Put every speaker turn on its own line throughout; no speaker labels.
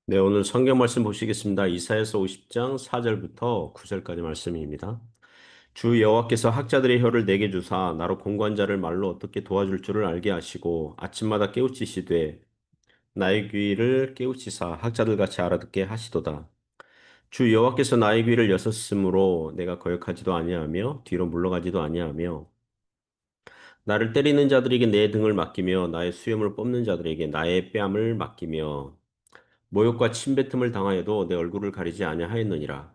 네, 오늘 성경 말씀 보시겠습니다. 이사야서 50장 4절부터 9절까지 말씀입니다. 주 여호와께서 학자들의 혀를 내게 주사 나로 공관자를 말로 어떻게 도와줄 줄을 알게 하시고 아침마다 깨우치시되 나의 귀를 깨우치사 학자들 같이 알아듣게 하시도다. 주 여호와께서 나의 귀를 여셨으므로 내가 거역하지도 아니하며 뒤로 물러가지도 아니하며 나를 때리는 자들에게 내 등을 맡기며 나의 수염을 뽑는 자들에게 나의 뺨을 맡기며 모욕과 침뱉음을 당하여도 내 얼굴을 가리지 아니하였느니라.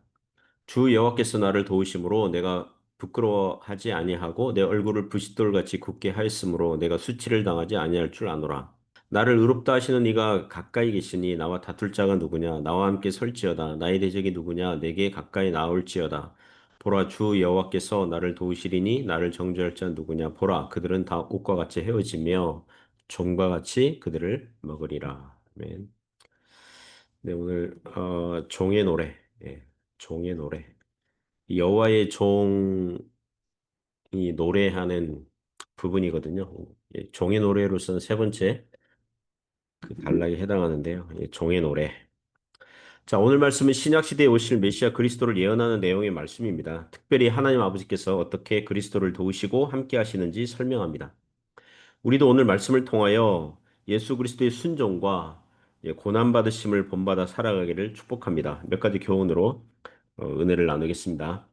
주 여호와께서 나를 도우심으로 내가 부끄러워하지 아니하고 내 얼굴을 부싯돌같이 굳게 하였으므로 내가 수치를 당하지 아니할 줄 아노라. 나를 의롭다 하시는 이가 가까이 계시니 나와 다툴 자가 누구냐? 나와 함께 설지어다. 나의 대적이 누구냐? 내게 가까이 나올지어다. 보라, 주 여호와께서 나를 도우시리니 나를 정죄할 자 누구냐? 보라, 그들은 다 옷과 같이 헤어지며 종과 같이 그들을 먹으리라. 아멘. 네, 오늘 종의 노래, 예, 종의 노래. 여호와의 종이 노래하는 부분이거든요. 예, 종의 노래로서는 세 번째 그 단락에 해당하는데요. 예, 종의 노래. 자, 오늘 말씀은 신약 시대에 오실 메시아 그리스도를 예언하는 내용의 말씀입니다. 특별히 하나님 아버지께서 어떻게 그리스도를 도우시고 함께 하시는지 설명합니다. 우리도 오늘 말씀을 통하여 예수 그리스도의 순종과 예, 고난받으심을 본받아 살아가기를 축복합니다. 몇 가지 교훈으로 은혜를 나누겠습니다.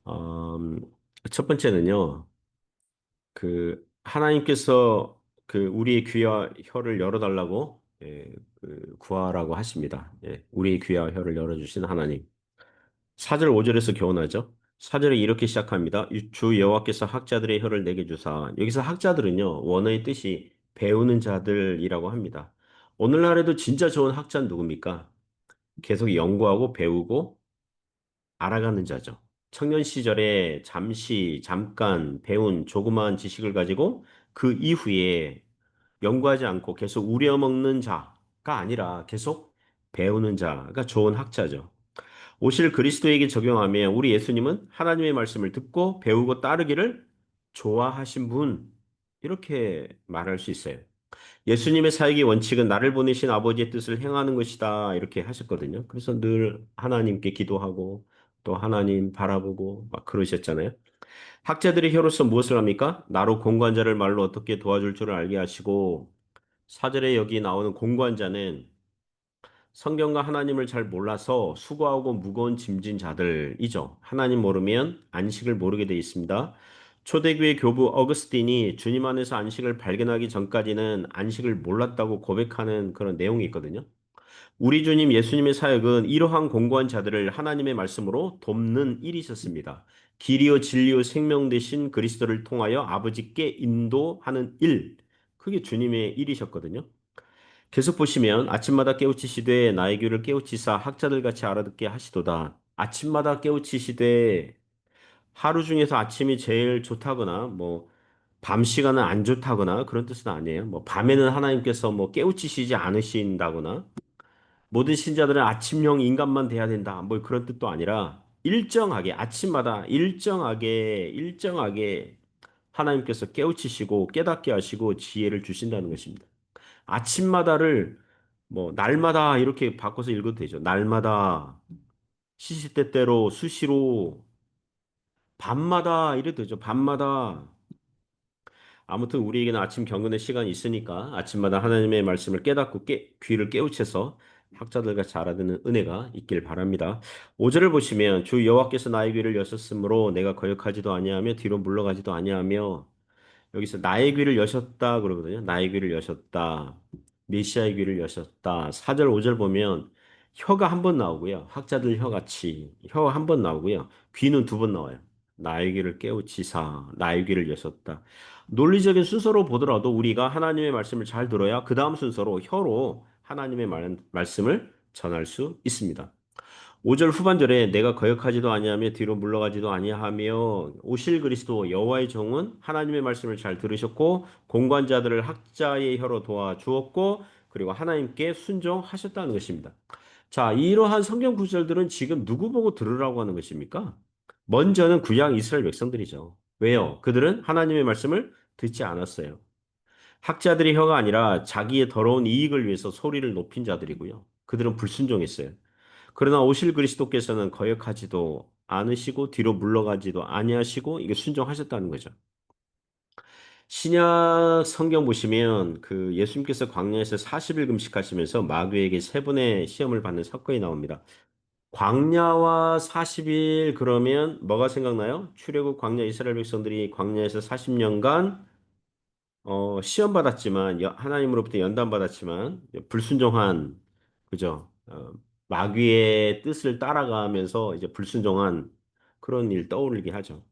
음, 첫 번째는요, 하나님께서 우리의 귀와 혀를 열어달라고 구하라고 하십니다. 예, 우리의 귀와 혀를 열어주신 하나님. 4절 5절에서 교훈하죠. 4절에 이렇게 시작합니다. 주 여호와께서 학자들의 혀를 내게 주사. 여기서 학자들은요, 원어의 뜻이 배우는 자들이라고 합니다. 오늘날에도 진짜 좋은 학자는 누굽니까? 계속 연구하고 배우고 알아가는 자죠. 청년 시절에 잠깐 배운 조그마한 지식을 가지고 그 이후에 연구하지 않고 계속 우려먹는 자가 아니라 계속 배우는 자가 좋은 학자죠. 오실 그리스도에게 적용하면 우리 예수님은 하나님의 말씀을 듣고 배우고 따르기를 좋아하신 분, 이렇게 말할 수 있어요. 예수님의 사역의 원칙은 나를 보내신 아버지의 뜻을 행하는 것이다. 이렇게 하셨거든요. 그래서 늘 하나님께 기도하고 또 하나님 바라보고 막 그러셨잖아요. 학자들의 혀로서 무엇을 합니까? 나로 공관자를 말로 어떻게 도와줄 줄을 알게 하시고 사절에 여기 나오는 공관자는 성경과 하나님을 잘 몰라서 수고하고 무거운 짐진 자들이죠. 하나님 모르면 안식을 모르게 돼 있습니다. 초대교회 교부 어거스틴이 주님 안에서 안식을 발견하기 전까지는 안식을 몰랐다고 고백하는 그런 내용이 있거든요. 우리 주님 예수님의 사역은 이러한 공고한 자들을 하나님의 말씀으로 돕는 일이셨습니다. 길이요 진리요 생명 되신 그리스도를 통하여 아버지께 인도하는 일. 그게 주님의 일이셨거든요. 계속 보시면 아침마다 깨우치시되 나의 귀를 깨우치사 학자들 같이 알아듣게 하시도다. 아침마다 깨우치시되 하루 중에서 아침이 제일 좋다거나 밤 시간은 안 좋다거나 그런 뜻은 아니에요. 밤에는 하나님께서 깨우치시지 않으신다거나 모든 신자들은 아침형 인간만 돼야 된다. 그런 뜻도 아니라 일정하게 아침마다 일정하게 하나님께서 깨우치시고 깨닫게 하시고 지혜를 주신다는 것입니다. 아침마다를 날마다 이렇게 바꿔서 읽어도 되죠. 날마다 시시때때로 수시로 밤마다 이래도 되죠. 밤마다 아무튼 우리에게는 아침 경건의 시간이 있으니까 아침마다 하나님의 말씀을 깨닫고 귀를 깨우쳐서 학자들과 잘 알아듣는 은혜가 있길 바랍니다. 5절을 보시면 주 여호와께서 나의 귀를 여셨으므로 내가 거역하지도 아니하며 뒤로 물러가지도 아니하며 여기서 나의 귀를 여셨다 그러거든요. 나의 귀를 여셨다. 메시아의 귀를 여셨다. 4절 5절 보면 혀가 한 번 나오고요. 학자들 혀같이 혀가 한 번 나오고요. 귀는 두 번 나와요. 나의 귀를 깨우치사 나의 귀를 여셨다. 논리적인 순서로 보더라도 우리가 하나님의 말씀을 잘 들어야 그 다음 순서로 혀로 하나님의 말씀을 전할 수 있습니다. 5절 후반절에 내가 거역하지도 아니하며 뒤로 물러가지도 아니하며 오실 그리스도 여호와의 종은 하나님의 말씀을 잘 들으셨고 공관자들을 학자의 혀로 도와주었고 그리고 하나님께 순종하셨다는 것입니다. 자, 이러한 성경 구절들은 지금 누구 보고 들으라고 하는 것입니까? 먼저는 구약 이스라엘 백성들이죠. 왜요? 그들은 하나님의 말씀을 듣지 않았어요. 학자들의 혀가 아니라 자기의 더러운 이익을 위해서 소리를 높인 자들이고요. 그들은 불순종했어요. 그러나 오실 그리스도께서는 거역하지도 않으시고 뒤로 물러가지도 아니하시고 이게 순종하셨다는 거죠. 신약 성경 보시면 그 예수님께서 광야에서 40일 금식하시면서 마귀에게 세 번의 시험을 받는 사건이 나옵니다. 광야와 40일 그러면 뭐가 생각나요? 출애굽 광야 이스라엘 백성들이 광야에서 40년간 시험 받았지만 하나님으로부터 연단 받았지만 불순종한 그죠? 마귀의 뜻을 따라가면서 이제 불순종한 그런 일 떠올리게 하죠.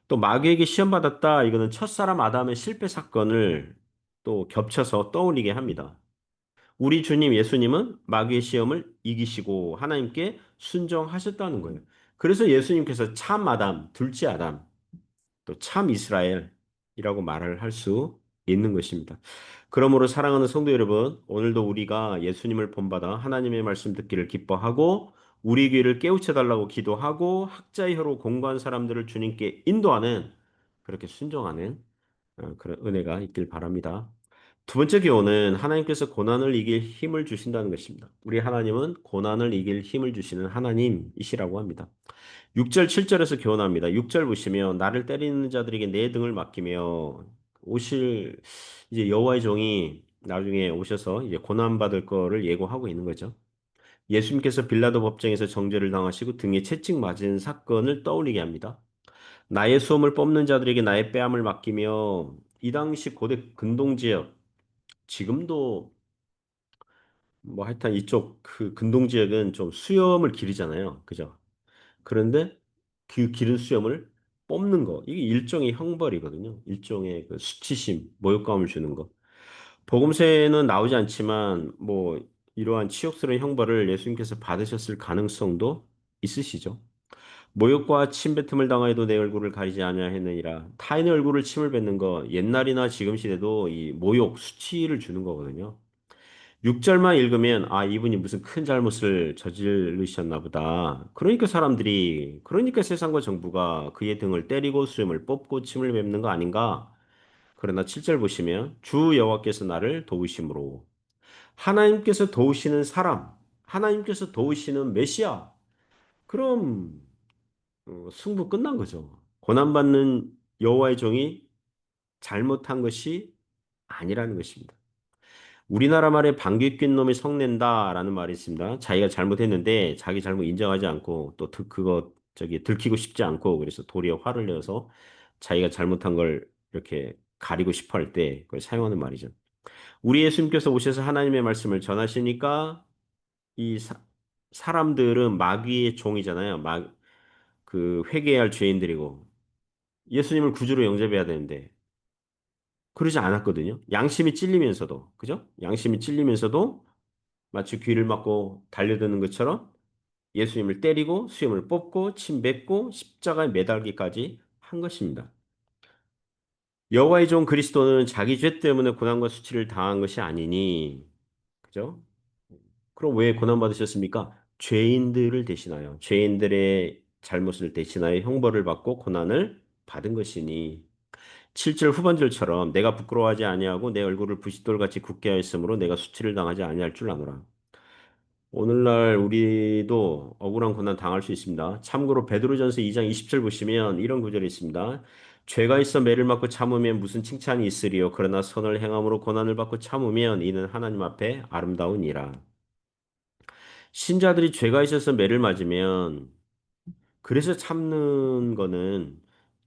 또 마귀에게 시험 받았다. 이거는 첫사람 아담의 실패 사건을 또 겹쳐서 떠올리게 합니다. 우리 주님 예수님은 마귀의 시험을 이기시고 하나님께 순종하셨다는 거예요. 그래서 예수님께서 참 아담, 둘째 아담, 또 참 이스라엘이라고 말을 할 수 있는 것입니다. 그러므로 사랑하는 성도 여러분, 오늘도 우리가 예수님을 본받아 하나님의 말씀 듣기를 기뻐하고 우리 귀를 깨우쳐 달라고 기도하고 학자의 혀로 공부한 사람들을 주님께 인도하는 그렇게 순종하는 그런 은혜가 있길 바랍니다. 두 번째 교훈은 하나님께서 고난을 이길 힘을 주신다는 것입니다. 우리 하나님은 고난을 이길 힘을 주시는 하나님이시라고 합니다. 6절, 7절에서 교훈합니다. 6절 보시면 나를 때리는 자들에게 내 등을 맡기며 오실 이제 여호와의 종이 나중에 오셔서 이제 고난 받을 거를 예고하고 있는 거죠. 예수님께서 빌라도 법정에서 정죄를 당하시고 등에 채찍 맞은 사건을 떠올리게 합니다. 나의 수험을 뽑는 자들에게 나의 뺨을 맡기며 이 당시 고대 근동 지역 지금도 뭐 하여튼 이쪽 그 근동 지역은 좀 수염을 기르잖아요. 그죠? 그런데 그 기른 수염을 뽑는 거, 이게 일종의 형벌이거든요. 일종의 그 수치심, 모욕감을 주는 거. 복음서에는 나오지 않지만 뭐 이러한 치욕스러운 형벌을 예수님께서 받으셨을 가능성도 있으시죠. 모욕과 침뱉음을 당하여도 내 얼굴을 가리지 아니하였느니라. 타인의 얼굴을 침을 뱉는 거 옛날이나 지금 시대도 이 모욕, 수치를 주는 거거든요. 6절만 읽으면 아 이분이 무슨 큰 잘못을 저지르셨나 보다. 그러니까 세상과 정부가 그의 등을 때리고 수염을 뽑고 침을 뱉는 거 아닌가? 그러나 7절 보시면 주 여호와께서 나를 도우심으로 하나님께서 도우시는 사람, 하나님께서 도우시는 메시아. 그럼 승부 끝난 거죠. 고난받는 여호와의 종이 잘못한 것이 아니라는 것입니다. 우리나라 말에 방귀 뀐 놈이 성낸다라는 말이 있습니다. 자기가 잘못했는데 자기 잘못 인정하지 않고 또 그거 저기 들키고 싶지 않고 그래서 도리어 화를 내서 자기가 잘못한 걸 이렇게 가리고 싶어 할 때 그걸 사용하는 말이죠. 우리 예수님께서 오셔서 하나님의 말씀을 전하시니까 이 사람들은 마귀의 종이잖아요. 그 회개해야 할 죄인들이고 예수님을 구주로 영접해야 되는데 그러지 않았거든요. 양심이 찔리면서도 그죠? 양심이 찔리면서도 마치 귀를 막고 달려드는 것처럼 예수님을 때리고 수염을 뽑고 침 뱉고 십자가에 매달기까지 한 것입니다. 여호와의 종 그리스도는 자기 죄 때문에 고난과 수치를 당한 것이 아니니 그죠? 그럼 왜 고난 받으셨습니까? 죄인들을 대신하여 죄인들의 잘못을 대신하여 형벌을 받고 고난을 받은 것이니 7절 후반절처럼 내가 부끄러워하지 아니하고 내 얼굴을 부싯돌같이 굳게 하였으므로 내가 수치를 당하지 아니할 줄 아노라. 오늘날 우리도 억울한 고난 당할 수 있습니다. 참고로 베드로전서 2장 20절 보시면 이런 구절이 있습니다. 죄가 있어 매를 맞고 참으면 무슨 칭찬이 있으리요. 그러나 선을 행함으로 고난을 받고 참으면 이는 하나님 앞에 아름다우니라. 신자들이 죄가 있어서 매를 맞으면 그래서 참는 거는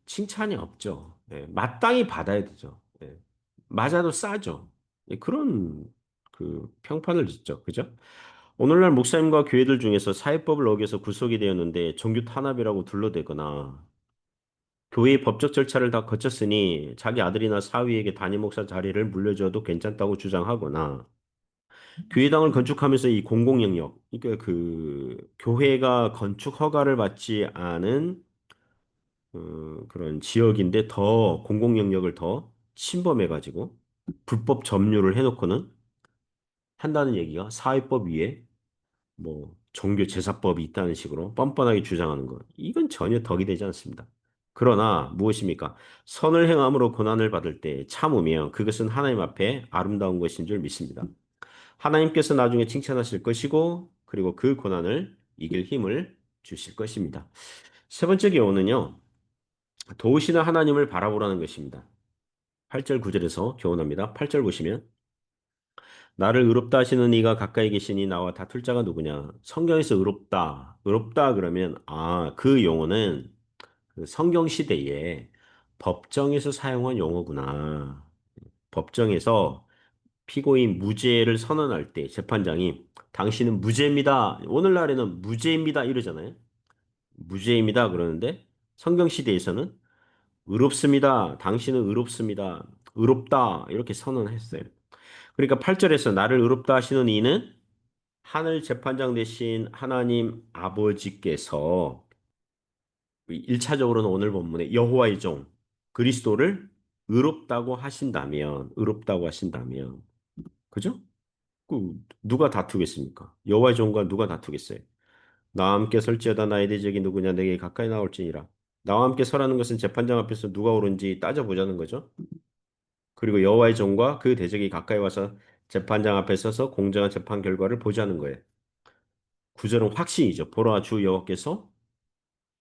칭찬이 없죠. 예, 마땅히 받아야 되죠. 예, 맞아도 싸죠. 예, 그런 그 평판을 짓죠. 그죠? 오늘날 목사님과 교회들 중에서 사회법을 어겨서 구속이 되었는데 종교 탄압이라고 둘러대거나 교회의 법적 절차를 다 거쳤으니 자기 아들이나 사위에게 담임 목사 자리를 물려줘도 괜찮다고 주장하거나 교회당을 건축하면서 이 공공 영역, 그러니까 그 교회가 건축 허가를 받지 않은 그런 지역인데 더 공공 영역을 더 침범해가지고 불법 점유를 해놓고는 한다는 얘기가 사회법 위에 뭐 종교 제사법이 있다는 식으로 뻔뻔하게 주장하는 것. 이건 전혀 덕이 되지 않습니다. 그러나 무엇입니까? 선을 행함으로 고난을 받을 때 참으면 그것은 하나님 앞에 아름다운 것인 줄 믿습니다. 하나님께서 나중에 칭찬하실 것이고, 그리고 그 고난을 이길 힘을 주실 것입니다. 세 번째 교훈은요, 도우시는 하나님을 바라보라는 것입니다. 8절 9절에서 교훈합니다. 8절 보시면 나를 의롭다 하시는 이가 가까이 계시니 나와 다툴 자가 누구냐? 성경에서 의롭다, 의롭다 그러면 그 용어는 그 성경 시대에 법정에서 사용한 용어구나. 법정에서 피고인 무죄를 선언할 때 재판장이 당신은 무죄입니다. 오늘날에는 무죄입니다 이러잖아요. 무죄입니다 그러는데 성경 시대에서는 의롭습니다. 당신은 의롭습니다. 의롭다 이렇게 선언했어요. 그러니까 8절에서 나를 의롭다 하시는 이는 하늘 재판장 되신 하나님 아버지께서 1차적으로는 오늘 본문의 여호와의 종 그리스도를 의롭다고 하신다면 그죠? 누가 다투겠습니까? 여호와의 종과 누가 다투겠어요? 나와 함께 설지어다 나의 대적이 누구냐 내게 가까이 나올지니라. 나와 함께 설하는 것은 재판장 앞에서 누가 옳은지 따져보자는 거죠. 그리고 여호와의 종과 그 대적이 가까이 와서 재판장 앞에 서서 공정한 재판 결과를 보자는 거예요. 구절은 확신이죠. 보라 주 여호와께서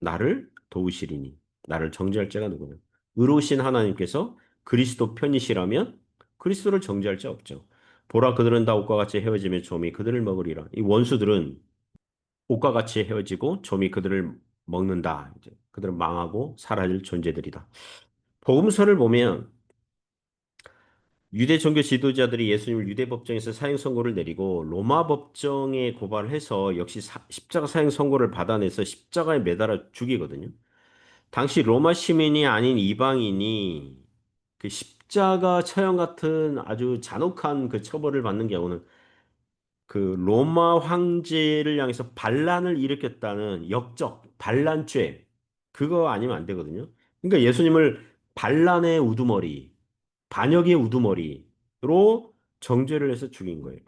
나를 도우시리니 나를 정죄할 자가 누구냐. 의로우신 하나님께서 그리스도 편이시라면 그리스도를 정죄할 자 없죠. 보라 그들은 다 옷과 같이 헤어지며 좀이 그들을 먹으리라. 이 원수들은 옷과 같이 헤어지고 좀이 그들을 먹는다. 이제 그들은 망하고 사라질 존재들이다. 복음서를 보면 유대 종교 지도자들이 예수님을 유대 법정에서 사형 선고를 내리고 로마 법정에 고발을 해서 역시 십자가 사형 선고를 받아내서 십자가에 매달아 죽이거든요. 당시 로마 시민이 아닌 이방인이 그 십자가 처형 같은 아주 잔혹한 그 처벌을 받는 경우는 그 로마 황제를 향해서 반란을 일으켰다는 역적, 반란죄, 그거 아니면 안 되거든요. 그러니까 예수님을 반란의 우두머리, 반역의 우두머리로 정죄를 해서 죽인 거예요.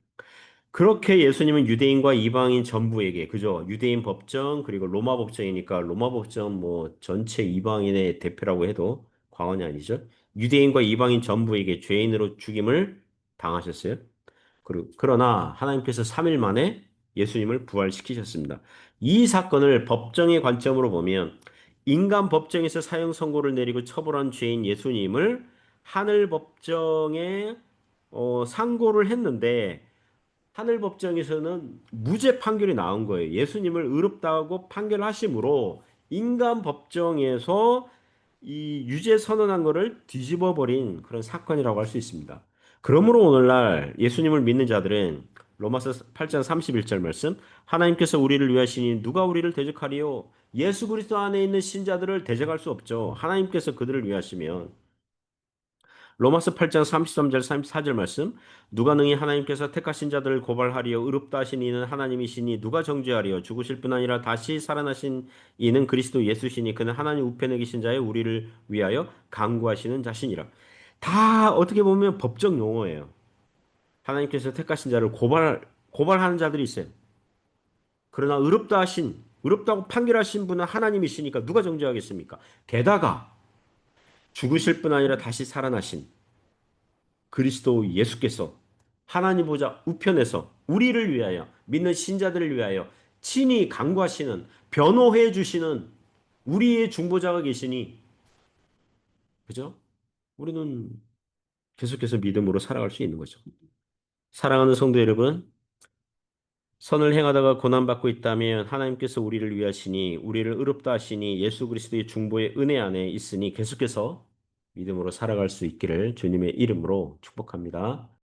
그렇게 예수님은 유대인과 이방인 전부에게, 그죠? 유대인 법정, 그리고 로마 법정이니까 로마 법정 뭐 전체 이방인의 대표라고 해도 과언이 아니죠. 유대인과 이방인 전부에게 죄인으로 죽임을 당하셨어요. 그러나 하나님께서 3일 만에 예수님을 부활시키셨습니다. 이 사건을 법정의 관점으로 보면 인간 법정에서 사형 선고를 내리고 처벌한 죄인 예수님을 하늘 법정에 상고를 했는데 하늘 법정에서는 무죄 판결이 나온 거예요. 예수님을 의롭다고 판결하심으로 인간 법정에서 이 유죄 선언한 거를 뒤집어 버린 그런 사건이라고 할 수 있습니다. 그러므로 오늘날 예수님을 믿는 자들은 로마서 8장 31절 말씀 하나님께서 우리를 위하시니 누가 우리를 대적하리요? 예수 그리스도 안에 있는 신자들을 대적할 수 없죠. 하나님께서 그들을 위하시면 로마서 8장 33절 34절 말씀 누가 능히 하나님께서 택하신 자들을 고발하리요 의롭다 하신 이는 하나님이시니 누가 정죄하리요 죽으실 뿐 아니라 다시 살아나신 이는 그리스도 예수시니 그는 하나님 우편에 계신 자의 우리를 위하여 강구하시는 자신이라. 다 어떻게 보면 법적 용어예요. 하나님께서 택하신 자를 고발하는 자들이 있어요. 그러나 의롭다고 판결하신 분은 하나님이시니까 누가 정죄하겠습니까? 게다가 죽으실 뿐 아니라 다시 살아나신 그리스도 예수께서 하나님 보좌 우편에서 우리를 위하여 믿는 신자들을 위하여 친히 강구하시는 변호해 주시는 우리의 중보자가 계시니 그죠? 우리는 계속해서 믿음으로 살아갈 수 있는 거죠. 사랑하는 성도 여러분, 선을 행하다가 고난받고 있다면 하나님께서 우리를 위하시니 우리를 의롭다 하시니 예수 그리스도의 중보의 은혜 안에 있으니 계속해서 믿음으로 살아갈 수 있기를 주님의 이름으로 축복합니다.